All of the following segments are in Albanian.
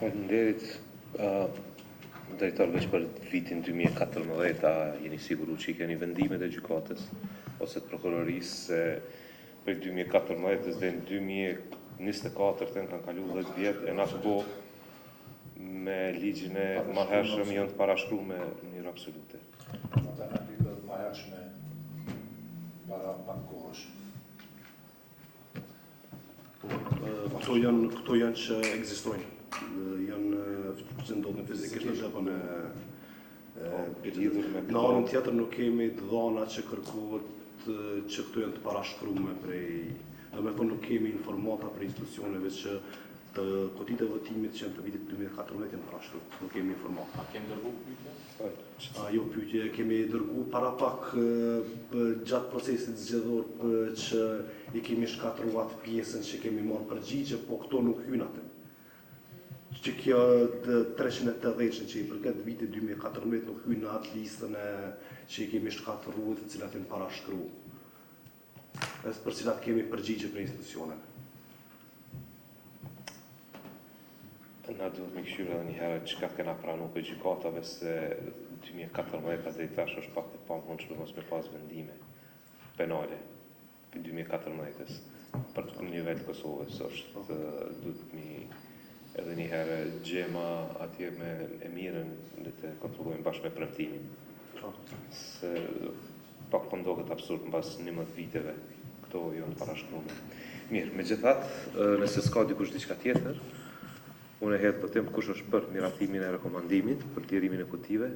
Faleminderit. Drejtor, veç për vitin 2014, a jeni siguru që i keni vendimet e gjykatës ose të prokurorisë se për 2014 dhe në 2024 të kanë kalu 10 vjetë e në atë bo me ligjin e marrëhershëm janë të parashkruar me mënyrë absolute. Ata në ligjin e marrëhershme para pak kohësh. Këto janë që ekzistojnë. Janë që ndodhin fizikisht në zhepën e në anën tjetër nuk kemi të dhana që kërkohet që këto janë të parashkrume prej, do me thonë nuk kemi informata prej institucioneve që të kodit e votimit që janë të vitit 2014 janë parashkru, nuk kemi informata. A kemi dërgu pyetje? Jo, pyetje kemi dërgu para pak gjatë procesit zgjedhor që i kemi shkatruat pjesën që kemi marrë përgjigje, po këto nuk hynë atë. Që kjo 380 që i përket vitit 2014 nuk hynë në atë listën që i kemi shkatruar të cilat janë parashkru. Për cilat kemi përgjigje për institucioneve. Na duhet me këshyra dhe një herë çka kena pranu për gjykatave se 2014 dhe i tash është pak të pamundshme mos me pas vendime penale për 2014-s për të nivel të Kosovës është duhet mi edhe një herë gjema atje me Emirën dhe të kontrollojmë bashkë me premtimin. Se pak po ndohet absurd mbas 11 viteve këto janë parashkruar. Mirë, megjithatë, nëse s'ka dikush diçka tjetër, unë e hedh po them kush është për miratimin e rekomandimit për lirimin e kutive.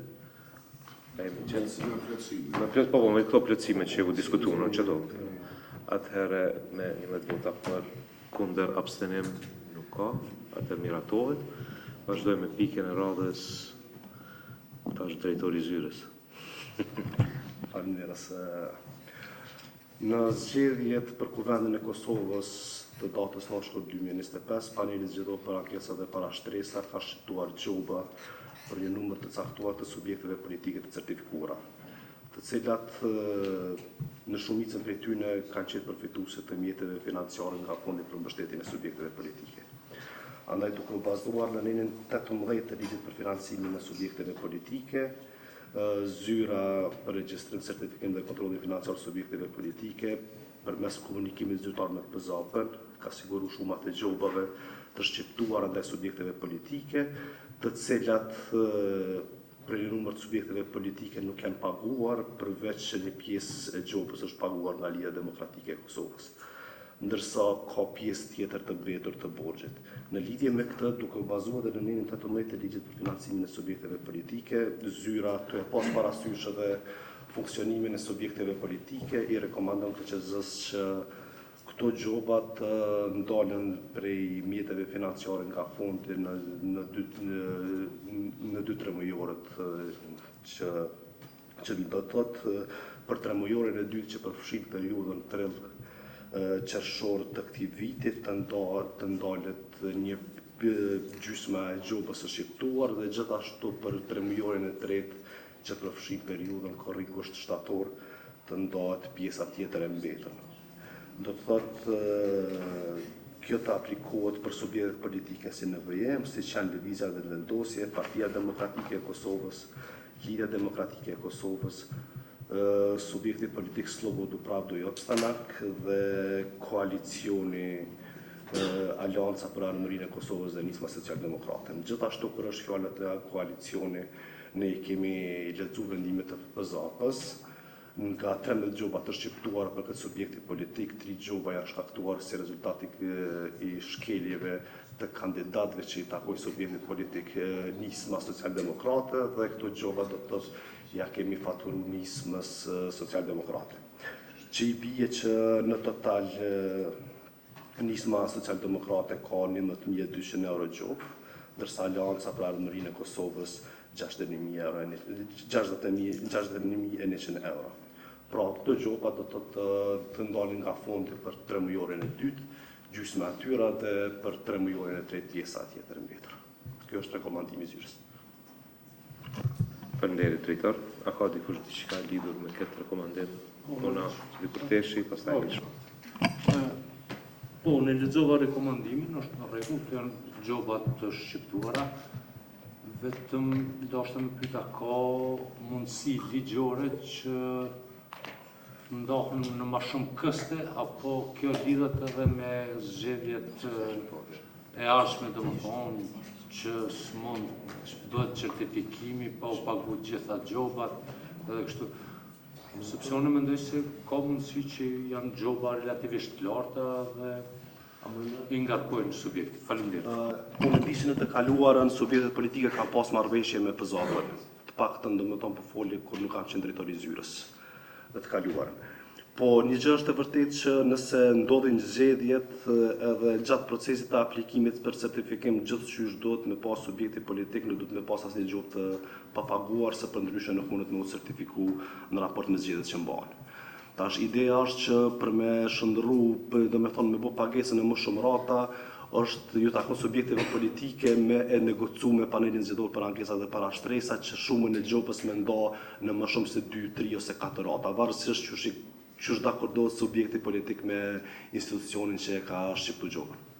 Me këto plotësimet që u diskutuan në çdo. Atëherë me 11 vota për, kundër, abstenim nuk ka, atëherë miratohet. Vazhdojmë me pikën e radhës, tash drejtori Zyrës. Faleminderit. Në zgjedhjet për Kuvendin e Kosovës të datës 9 shkurt 2025, paneli zgjedhor për ankesa dhe parashtresa ka shituar gjoba për një numër të caktuar të subjekteve politike të certifikuara, të cilat në shumicën prej tyre kanë qenë përfituese të mjeteve financiare nga Fondi për mbështetjen e subjekteve politike. Andaj duke u bazuar në nenin 18 të ligjit për financimin e subjekteve politike, Zyra për regjistrim, certifikim dhe kontrollin financiar subjekteve politike përmes komunikimit zyrtar me PZAP-ën ka siguru shumat e gjobave të shqiptuara ndaj subjekteve politike, të cilat për një numër të subjekteve politike nuk janë paguar, përveç që një pjesë e gjobës është paguar nga Liga Demokratike e Kosovës, ndërsa ka pjesë tjetër të mbretur të borxhit. Në lidhje me këtë, duke u bazuar dhe në nenin 18 të ligjit për financimin e subjekteve politike, Zyra të e pas parasysh edhe funksionimin e subjekteve politike, i rekomandon KQZ-s që këto gjoba të ndalen prej mjeteve financiare nga fondi në 2-3 mujorët që do të thotë për 3 mujorën e dytë që përfshin periudhën 30 qershor të këtij viti të ndalet një gjysmë e gjobës së shqiptuar dhe gjithashtu për 3 mujorën e tretë që përfshin periudhën korrigusht shtator të ndahet pjesa tjetër e mbetur. Do të thotë kjo të aplikohet për subjektet politike si NVM, si që janë Lëvizja dhe Vendosje, Partia Demokratike e Kosovës, Liga Demokratike e Kosovës, subjekti politik Slobodu Pravdo Jopstanak dhe koalicioni Alianca për Armërinë e Kosovës dhe Nisma Social-Demokrate. Gjithashtu kur është fjalë të koalicioni, ne i kemi lexuar vendimet të PZAP-s, nga 13 gjoba të shqiptuar për këtë subjekti politik, 3 gjoba janë shkaktuar si rezultati i shkeljeve të kandidatëve që i takoj subjektit politik Nisma Social-Demokrate dhe këto gjoba do të thotë ja kemi faturu Nismës Social-Demokrate. Që i bie që në total Nisma Social-Demokrate ka 11.200 euro gjobë, ndërsa Alianca për Armërinë e Kosovës 61.100 euro. Pra, këto gjoba do të ndalin nga fondi për 3 mujorën e dytë, gjysma e tyre dhe për 3 mujorën e tretë pjesa tjetër mbetur. Kjo është rekomandimi i Zyrës. Faleminderit drejtor. A ka dikush diçka lidhur me këtë rekomandim? Ona dikur teshi, pastaj lish. Po, në lexova rekomandimin, është në rregull, janë gjobat të shqiptuara, vetëm ndoshta më pyeta ka mundësi ligjore që ndohen në ma shumë këste, apo kjo lidhet edhe me zgjedhjet e ardhshme, domethënë që s'mund duhet certifikimi pa u pagu gjitha gjobat edhe kështu. Sepse unë mendoj se ka mundësi që janë gjoba relativisht larta dhe i ngarkojnë subjektit. Faleminderit. Unë di që në të kaluarën subjektet politike kanë pas marrëveshje me PZA-n. Të paktën domethënë po folje kur nuk kanë qenë drejtori i zyrës në të kaluarën. Po një gjë është e vërtetë që nëse ndodhin zgjedhjet edhe gjatë procesit të aplikimit për certifikim gjithçysh duhet me pas subjekti politik, nuk duhet me pas asnjë gjë të papaguar se përndryshe nuk mundet me u certifiku në raport me zgjedhjet që mbahen. Tash ideja është që për me shndërru, domethënë me bë pagesën e më shumë rata, është ju takon subjekteve politike me e negocu me panelin zgjedhor për ankesat dhe para shtresat që shumën e gjobës me nda në më shumë se 2, 3 ose 4 rata, varësisht që është dakordohet subjekti politik me institucionin që e ka shqiptu gjobën.